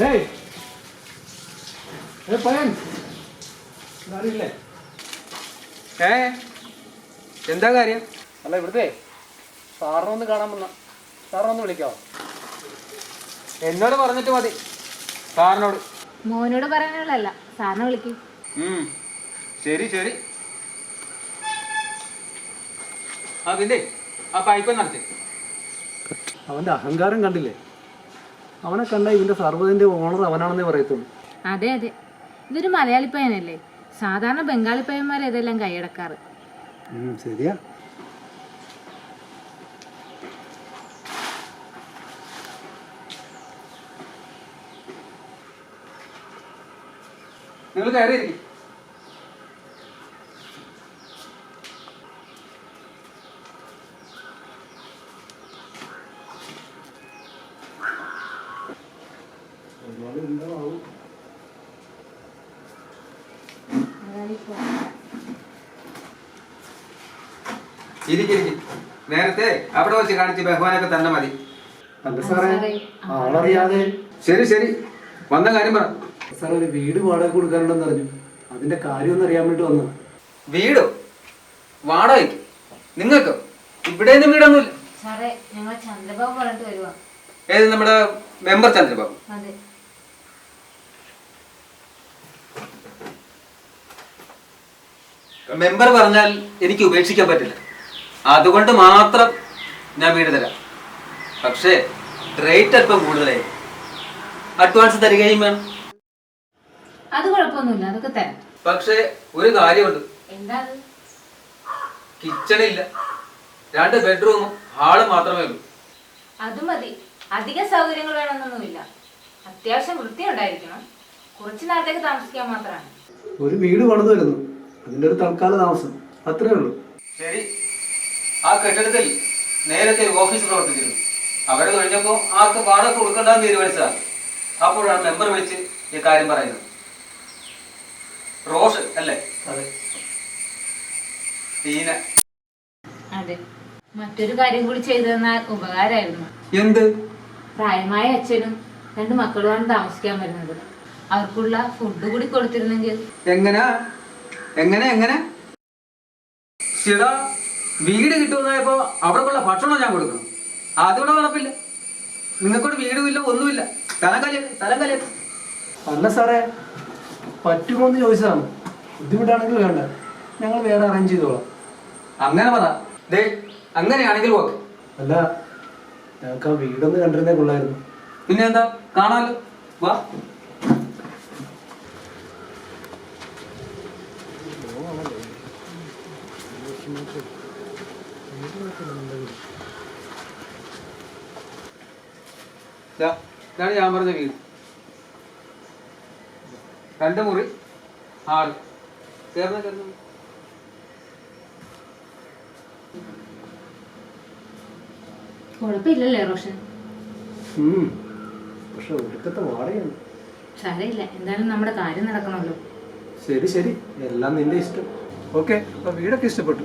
ഏയ് പയ്യൻ അറിയില്ലേ? എന്താ കാര്യം? അല്ല ഇവിടുത്തെ സാറിനെ ഒന്ന് കാണാൻ വന്ന. സാറിനെ ഒന്ന് വിളിക്കാവോ? എന്നോട് പറഞ്ഞിട്ട് മതി. സാറിനോട് മോനോട് പറയാനുള്ളതല്ല, സാറിനെ വിളിക്കും. ശരി ശരി. ആ പിന്നെ ആ പൈപ്പ് നടത്തി. അവൻ്റെ അഹങ്കാരം കണ്ടില്ലേ? അവനെ കണ്ട ഇതിൻ്റെ സർവ്വതിൻ്റെ ഓണർ അവനാണെന്നേ പറയത്തുള്ളൂ. അതെ അതെ, ഇതൊരു മലയാളി പയ്യനല്ലേ? സാധാരണ ബംഗാളി പയ്യന്മാർ ഇതെല്ലാം കൈയടക്കാറ്. ശരിയാ. നിങ്ങൾ കയറിയിരിക്കും. നേരത്തെ അവിടെ വെച്ച് കാണിച്ച് ബഹുമാനൊക്കെ തന്നെ മതി. അല്ല സാറേ, ആളറിയാതെ. ശരി ശരി, വന്ന കാര്യം പറ. സാർ, ഒരു വീട് വാടക കൊടുക്കാനുണ്ടെന്ന് അറിഞ്ഞു. അതിന്റെ കാര്യം ഒന്ന് അറിയാൻ വേണ്ടി വന്നു. വീടോ? വാടകയ്ക്ക്? നിങ്ങൾക്കോ? ഇവിടെ ഒന്നും വീടൊന്നുമില്ല. സാറേ, ഞങ്ങൾ ചന്ദ്രബാബു പറഞ്ഞിട്ട് വരുവാ. ഏത്? നമ്മുടെ മെമ്പർ ചന്ദ്രബാബു? അതെ. മെമ്പർ പറഞ്ഞാൽ എനിക്ക് ഉപേക്ഷിക്കാൻ പറ്റില്ല. അതുകൊണ്ട് മാത്രം ഞാൻ വീട് തരാം. പക്ഷേ റേറ്റ് അല്പം കൂടുതലായി. അഡ്വാൻസ് തരികയും വേണം. അത് കുഴപ്പമൊന്നുമില്ല, അതൊക്കെ തരാം. പക്ഷേ ഒരു കാര്യമുണ്ട്. എന്താ? കിച്ചണില്ല, 2 ബെഡ്റൂമും ഹാളും മാത്രമേ ഉള്ളൂ. അത് മതി. അധിക സൗകര്യങ്ങൾ വേണമെന്നൊന്നുമില്ല. അത്യാവശ്യം വൃത്തിയുണ്ടായിരിക്കണം. കുറച്ചു നാളത്തേക്ക് താമസിക്കാൻ മാത്രമാണ്. ഒരു വീട് പണിത് വരുന്നു, അതിന്റെ ഒരു തൽക്കാല താമസം, അത്രേ ഉള്ളൂ. ശരി. ആ കെട്ടിടത്തിൽ നേരത്തെ ഒരു ഓഫീസ് പ്രവർത്തിച്ചിരുന്നു. അവിടെ കഴിഞ്ഞപ്പോൾ ആർക്ക് വാടക കൊടുക്കണ്ടെന്ന് തീരുമാനിച്ചതാണ്. അപ്പോഴാണ് മെമ്പർ വിളിച്ച് ഈ കാര്യം പറയുന്നത്. റോഷ് അല്ലേ? അതെ. ടീന. അതെ. മറ്റൊരു കാര്യം കൂടി ചെയ്തു തന്നാൽ ഉപകാരമായിരുന്നു. എന്ത്? പ്രായമായ അച്ഛനും 2 മക്കളുമാണ് താമസിക്കാൻ വരുന്നത്. അവർക്കുള്ള ഫുഡ് കൂടി കൊടുത്തിരുന്നെങ്കിൽ. എങ്ങനെ എങ്ങനെ എങ്ങനെ വീട് കിട്ടുമെന്നായപ്പോ അവർക്കുള്ള ഭക്ഷണം ഞാൻ കൊടുക്കണം. അതിവിടെ നടപ്പില്ല. നിങ്ങൾക്കൊരു വീടുമില്ല, ഒന്നുമില്ല. സ്ഥലം കലിയ. അല്ല സാറേ, പറ്റുമോന്ന് ചോദിച്ചതാണ്. ബുദ്ധിമുട്ടാണെങ്കിൽ വേണ്ട, ഞങ്ങൾ വേറെ അറേഞ്ച് ചെയ്തോളാം. അങ്ങനെ പറ. ദേ, അങ്ങനെയാണെങ്കിൽ ഓക്കെ. അല്ല, ഞങ്ങൾക്ക് ആ വീടൊന്ന് കണ്ടിരുന്നേ കൊള്ളായിരുന്നു. പിന്നെ എന്താ, കാണാമല്ലോ. വാ. ഇതാണ് ഞാൻ പറഞ്ഞ വീട്. 2 മുറി, ഹാള്. ചേർന്ന് കുഴപ്പമില്ലല്ലേ റോഷൻ? പക്ഷെ ഒടുക്കത്തെ വാടകയാണ്. സാരമില്ല, എന്തായാലും നമ്മുടെ കാര്യം നടക്കണമല്ലോ. ശരി ശരി, എല്ലാം നിന്റെ ഇഷ്ടം. ഓക്കെ, അപ്പൊ വീടൊക്കെ ഇഷ്ടപ്പെട്ടു.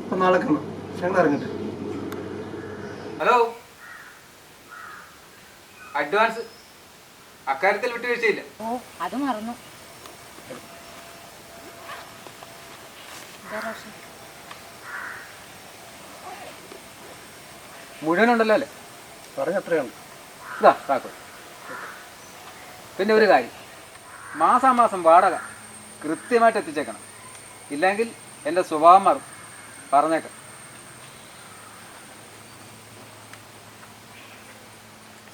അപ്പൊ നാളെ കാണാം. ഞങ്ങൾ ഇറങ്ങട്ടെ. ഹലോ, അഡ്വാൻസ് അക്കാര്യത്തിൽ വിട്ടുവീഴ്ചയില്ല. ഓ, അത് മറന്നു. മുഴുവനുണ്ടല്ലോ അല്ലേ? പറഞ്ഞത്രയാണ്. ഇതാ താക്കോൽ. പിന്നെ ഒരു കാര്യം, മാസാമാസം വാടക കൃത്യമായിട്ട് എത്തിച്ചേക്കണം. ഇല്ലെങ്കിൽ എൻ്റെ സ്വഭാവം മാറും. പറഞ്ഞേക്കാം.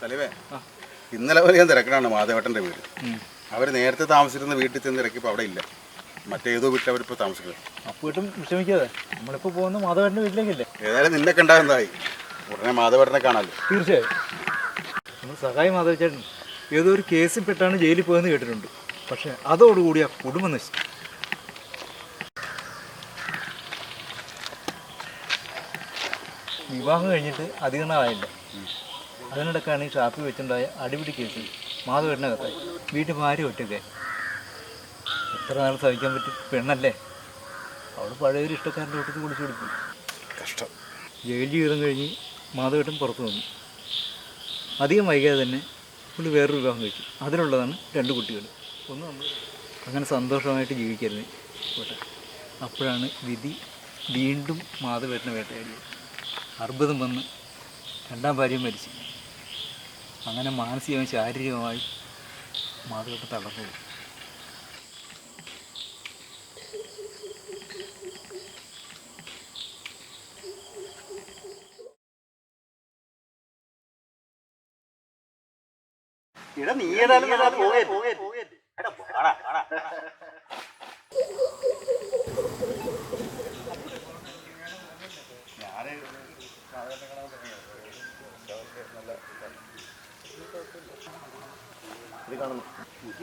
സലീവേ, ഇന്നലെ പോലെ ഞാൻ തിരക്കണാണ് മാധവേട്ടൻ്റെ വീട്. അവർ നേരത്തെ താമസിച്ചിരുന്ന വീട്ടിൽ ചെന്ന് ഇറക്കിയപ്പോൾ അവിടെ ഇല്ല. മറ്റേതോ വീട്ടിൽ അവരിപ്പോൾ താമസിക്കുന്നത്. അപ്പോട്ടും വിഷമിക്കാതെ നമ്മളിപ്പോൾ പോകുന്ന മാധവേട്ടൻ്റെ വീട്ടിലേക്കല്ലേ. ഏതായാലും നിന്നെ കണ്ടായിരുന്നതായി. ഉടനെ മാധവേട്ടനെ കാണാമല്ലോ. തീർച്ചയായും. നമ്മൾ സഹായി മാധവച്ചേട്ടൻ ഏതോ ഒരു കേസിൽ പെട്ടാണ് ജയിലിൽ പോയെന്ന് കേട്ടിട്ടുണ്ട്. പക്ഷേ അതോടുകൂടി ആ കുടുംബം നശിച്ചു. വിവാഹം കഴിഞ്ഞിട്ട് അധികം നാളായില്ല. അതിനിടക്കാണ് ഈ ഷാപ്പിൽ വെച്ചുണ്ടായ അടിപിടി കേസിൽ മാധവേട്ടനകത്തായി. വീട്ടിൽ ഭാര്യ ഒറ്റയ്ക്ക്. എത്ര നാൾ സഹിക്കാൻ പറ്റും? പെണ്ണല്ലേ. അവൾ പഴയൊരു ഇഷ്ടക്കാരൻ്റെ വീട്ടിൽ കുളിച്ചു കൊടുത്തു. കഷ്ടം. ജയിൽ ജീവിതം കഴിഞ്ഞ് മാധവേട്ടൻ പുറത്തു വന്നു. അധികം വൈകാതെ തന്നെ പുള്ളി വേറൊരു വിവാഹം കഴിച്ചു. അതിലുള്ളതാണ് 2 കുട്ടികൾ. ഒന്ന് നമ്മൾ അങ്ങനെ സന്തോഷമായിട്ട് ജീവിക്കരുത് പോട്ടെ. അപ്പോഴാണ് വിധി വീണ്ടും മാധവേട്ടനെ വേട്ടയാടിയത്. അർബുദം വന്ന് 2ാം ഭാര്യയും മരിച്ചു. അങ്ങനെ മാനസികവും ശാരീരികമായി മാധവേട്ടൻ തളർന്നു പോയി. നീ ഏതായാലും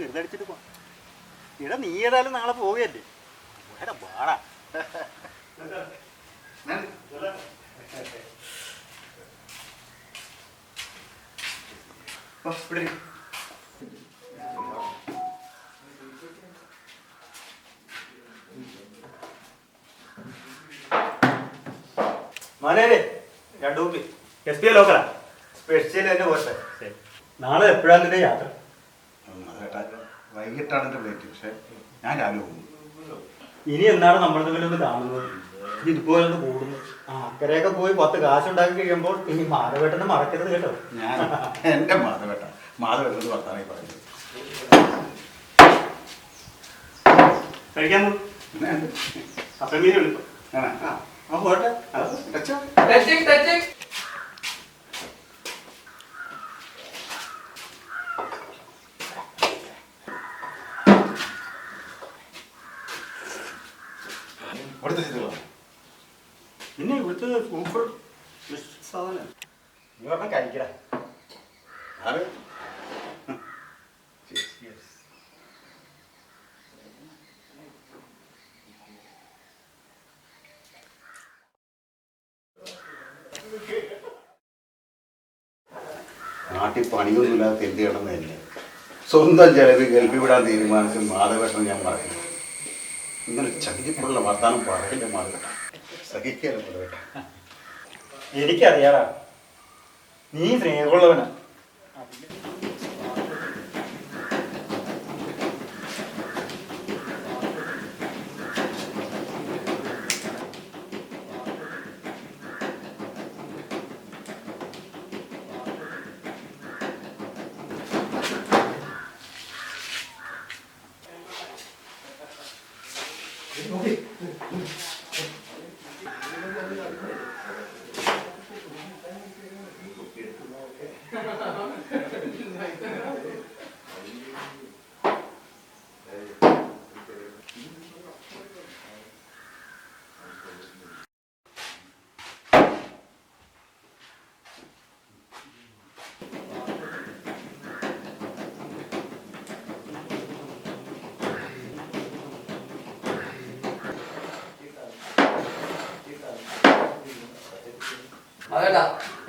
എഴുതടിച്ചിട്ട് പോ. നീ ഏതായാലും നാളെ പോവുകയല്ലേ. വാടാ. മാനേരെ 2 കുപ്പി SPA ലോക്കലാ. സ്പെഷ്യൽ തന്നെ പോട്ടെ. നാളെ എപ്പോഴാണ് നിന്റെ യാത്ര? വൈകിട്ടാണ് എൻ്റെ ഫ്ലൈറ്റ്. പക്ഷേ ഞാൻ രാവിലെ പോകും. ഇനി എന്നാണ് നമ്മൾ തമ്മിലൊന്ന് കാണുന്നത്? ഇതുപോലെ ഒന്ന് കൂടുന്നു. അക്കരെയൊക്കെ പോയി 10 കാശുണ്ടാക്കി കഴിയുമ്പോൾ ഇനി മാധവേട്ടനെ മറക്കരുത് കേട്ടോ. ഞാൻ എൻ്റെ മാധവേട്ടനോട് വർത്താനായി പറയുന്നത്. കഴിക്കാൻ അപ്പം മീൻ വിളിക്കും. പോട്ടെ. പിന്നെ ഇവിടുത്തെ സൂപ്പർ സാധനം നീ പറഞ്ഞാൽ കഴിക്കടാ. നാട്ടിൽ പണിയൊന്നുമില്ലാത്ത എന്ത് ചെയ്യണമെന്നില്ല. സ്വന്തം ചെലവ് ഗൾഫിൽ വിടാൻ തീരുമാനിച്ച് മാധവേട്ടനെ ഞാൻ പറയുന്നു. ഇങ്ങനെ ചകിരിപ്പുള്ള വർത്താനം പറയില്ല മാധവേട്ട. സഹിക്കാനും മാധവേട്ട. എനിക്കറിയാടാ, നീ സ്നേഹമുള്ളവനാ.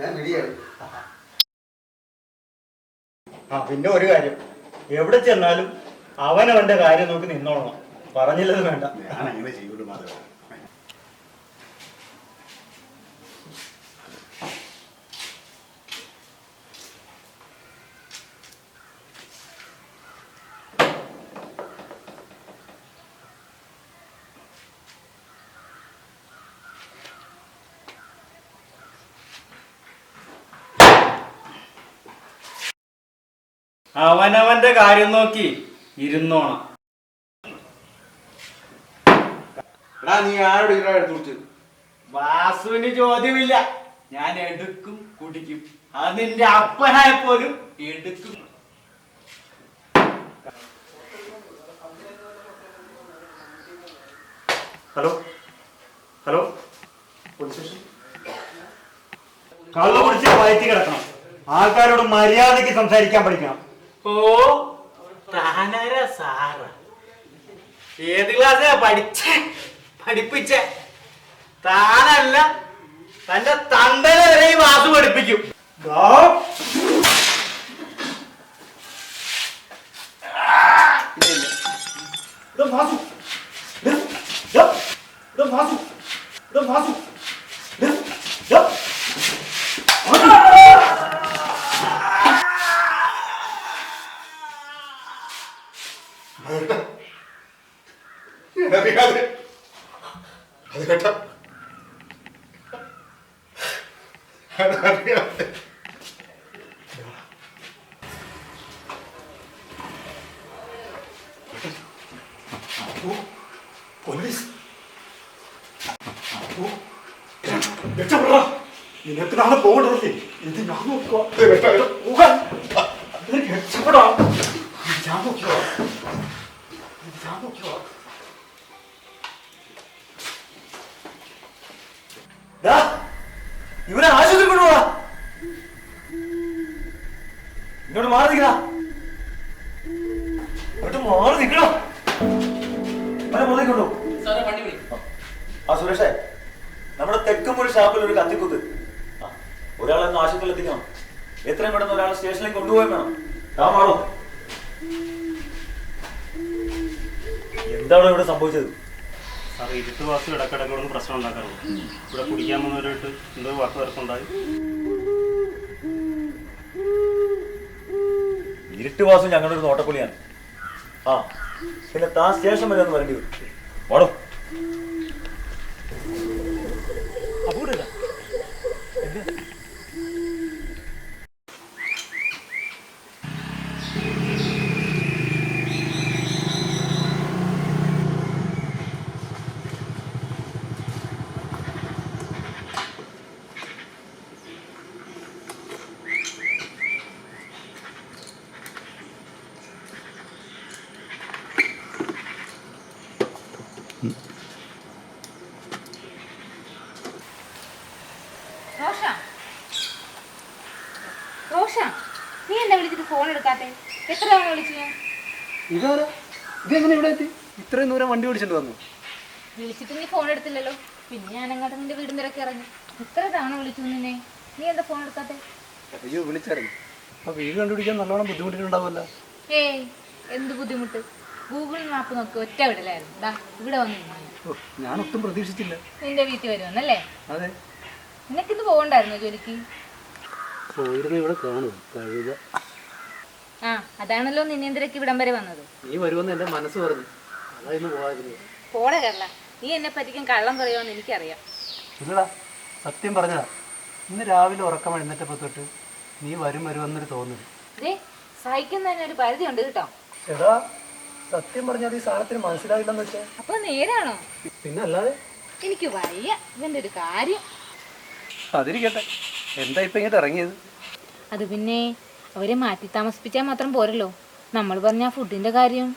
ഞാൻ വിടിയാണ്. പിന്നെ ഒരു കാര്യം, എവിടെ ചെന്നാലും അവനവന്റെ കാര്യം നോക്കി നിന്നോളണം. പറഞ്ഞില്ലത് വേണ്ട. ഞാൻ അങ്ങനെ ചെയ്യൂല മാധവേട്ട. അവനവന്റെ കാര്യം നോക്കി ഇരുന്നോണം. നീ ആരോട് എടുത്തു വിളിച്ചത്? വാസുവിന് ചോദ്യമില്ല. ഞാൻ എടുക്കും, കുടിക്കും. അത് നിന്റെ അപ്പനായ പോലും എടുക്കും. Hello hello, police station. കള്ളു കുടിച്ച് വയറ്റി കിടക്കണം. ആൾക്കാരോട് മര്യാദയ്ക്ക് സംസാരിക്കാൻ പഠിക്കണം. ഓ, താനര സാറ ഏത് ക്ലാസ്സിലാ പഠിപ്പിച്ച? താനല്ല, തന്റെ തന്തനെ വരെ ഈ വാസു പഠിപ്പിക്കും. അതറിയാതെ അത് കേട്ടോ അതറിയാതെ പോലീസ് രക്ഷപ്പെടാ നിനക്ക് നാളെ പോകണ്ടല്ലേ ഇത് ഞാൻ നോക്കുക രക്ഷപ്പെടാ ഞാൻ നോക്കിയോ ഞാൻ നോക്കിയോ ഇവനെ ആശുപത്രി കൊണ്ടുപോവാ ഇങ്ങോട്ട് മാറി നിൽക്കണ ഇങ്ങോട്ട് മാറി നിൽക്കണോ അവനെ മുതൽ കൊണ്ടു ആ സുരേഷേ നമ്മുടെ തെക്കുമുറി ഷാപ്പിൽ ഒരു കത്തിക്കുത്ത് ഒരാളെന്ന് ആശുപത്രിയിൽ എത്തിക്കണം എത്രയും പെട്ടെന്ന് ഒരാൾ സ്റ്റേഷനിലേക്ക് കൊണ്ടുപോയി വേണം മാറോ എന്താണ് ഇവിടെ സംഭവിച്ചത് സാർ ഇരുട്ട് വാസു ഇടക്കിടക്കൊന്നും പ്രശ്നം ഉണ്ടാക്കാറുണ്ട് ഇവിടെ കുടിക്കാൻ വന്നവരായിട്ട് എന്തോ വാക്ക് തർക്കമുണ്ടായി ഇരുട്ടുവാസം ഞങ്ങളുടെ ഒരു നോട്ടപ്പുള്ളിയാണ് ആ പിന്നെ താൻ സ്റ്റേഷൻ വരെ ഒന്ന് വരേണ്ടി വരും ഓടോ റോഷ, നീ എന്താ വിളിച്ചിട്ട് ഫോൺ എടുക്കാത്തെ? എത്ര തവണ വിളിച്ചു ഞാൻ? ഇതാരാ? ഇതെങ്ങനെ ഇവിടെ എത്തി? ഇത്രയും ദൂരം വണ്ടി ഓടിച്ചിട്ട് വന്നു. വിളിച്ചിട്ട് നീ ഫോൺ എടുത്തില്ലല്ലോ. പിന്നെ ഞാൻ അങ്ങോട്ട് നിന്റെ വീടിന്റെ ഇടയ്ക്ക് ഇറങ്ങി. എത്ര തവണ വിളിച്ചു നിന്നെ? നീ എന്താ ഫോൺ എടുക്കാത്തെ? അയ്യോ വിളിച്ചായിരുന്നു. അപ്പൊ വീട് കണ്ടുപിടിക്കാൻ നല്ലോണം ബുദ്ധിമുട്ടിട്ടുണ്ടാവുമല്ലോ. ഏയ് എന്ത് ബുദ്ധിമുട്ട്? ഗൂഗിൾ മാപ്പ് നോക്കി ഒറ്റ വിടലായിരുന്നു. ദാ ഇവിടെ വന്നു. ഞാൻ ഒട്ടും പ്രതീക്ഷിച്ചില്ല. നിന്റെ വീട്ടിൽ വരുമെന്നല്ലേ? അതെ. നിനക്കിന്ന് പോകണ്ടായിരുന്നോ ജോലിക്ക്? പോയിരുന്നു ഇവിടെ കാണുക കഴുക. ആ അതാണല്ലോ നിന്നേന്ദ്രക്ക് ഇവിടം വരെ വന്നത്. നീ വരുമെന്ന് എന്റെ മനസ്സ് പറഞ്ഞു. അതായിരുന്നു പോകാതിരുന്നത്. പോടെ കള്ള, നീ എന്നെ പറ്റിക്കും കള്ളം പറയുമെന്ന് എനിക്കറിയാം. ഇല്ലടാ സത്യം പറഞ്ഞതാ. ഇന്ന് രാവിലെ ഉറക്കം എഴുന്നേറ്റപ്പോ തൊട്ട് നീ വരുമെന്നൊരു തോന്നല്. ദേ സഹിക്കുന്നതിന് ഒരു പരിധി ഉണ്ട് കേട്ടോ. എടാ സത്യം പറഞ്ഞാൽ ഈ സാധനത്തിന് മനസ്സിലായില്ലെന്ന് വെച്ചാ. അപ്പൊ നേരാണോ? പിന്നെ അല്ലാതെ. എനിക്ക് വയ്യ ഇവന്റെ ഒരു കാര്യം. അതിരിക്കട്ടെ, എന്താ ഇപ്പൊ ഇങ്ങോട്ട് ഇറങ്ങിയത്? അത് പിന്നെ അവരെ മാറ്റി താമസിപ്പിച്ചാൽ മാത്രം പോരല്ലോ. നമ്മൾ പറഞ്ഞ ഫുഡിന്റെ കാര്യം.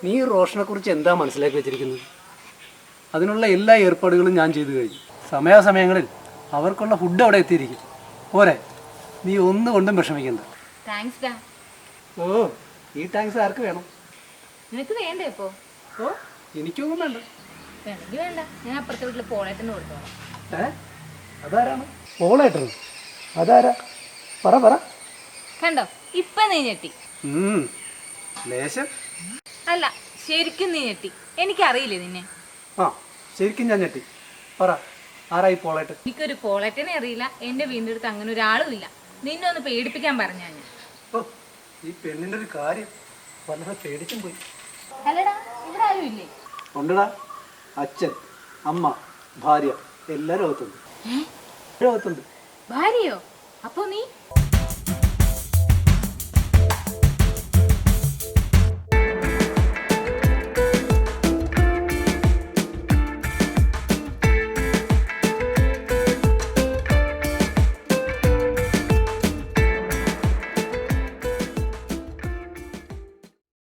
നീ റോഷനെ കുറിച്ച് എന്താ മനസ്സിലാക്കി വെച്ചിരിക്കുന്നത്? അതിനുള്ള എല്ലാ ഏർപ്പാടുകളും ഞാൻ ചെയ്തു കഴിഞ്ഞു. സമയാസമയങ്ങളിൽ അവർക്കുള്ള ഫുഡ് അവിടെ എത്തിയിരിക്കും. പോരെ, നീ ഒന്നുകൊണ്ടും വിഷമിക്കണ്ട. താങ്ക്സ് ഡാ. ഓ ഈ താങ്ക്സ് ആർക്ക് വേണം? നിനക്ക് വേണ്ടേ ഇപ്പോ? ഓ എനിക്കൊന്നും വേണ്ട. വേണമെങ്കിൽ വേണ്ട, ഞാൻ അപ്പുറത്തെ വീട്ടിൽ പോളേട്ടന് കൊടുത്തോളാം. അതാരാണ്? പോളേട്ടൻ? അതാരാ? പറ. കണ്ടോ ഇപ്പൊ നീ ഞെട്ടി. ലേശം അല്ല ശരിക്കും നീ ഞെട്ടി. എനിക്കറിയില്ലേ നിന്നെ. ആ ശരിക്കും ഞാൻ ഞെട്ടി. പറ ആരായി പോളേട്ടൻ? എനിക്കൊരു പോളേട്ടനെ അറിയില്ല. എന്റെ വീടിന്റെ അടുത്ത് അങ്ങനെ ഒരാളും ഇല്ല. നിന്നെ ഒന്ന് പേടിപ്പിക്കാൻ പറഞ്ഞാ ഞാൻ. ഓ ഈ പെണ്ണിന്റെ ഒരു കാര്യം വല്ലാതെ പേടിച്ചും പോയി. അല്ലടാ ഇവിടെ ആരും ഇല്ലേ? ഉണ്ടടാ, അച്ഛൻ, അമ്മ, ഭാര്യ എല്ലാരും അകത്തുണ്ട്. അകത്തുണ്ട്. ഭാര്യയോ? അപ്പൊ നീ?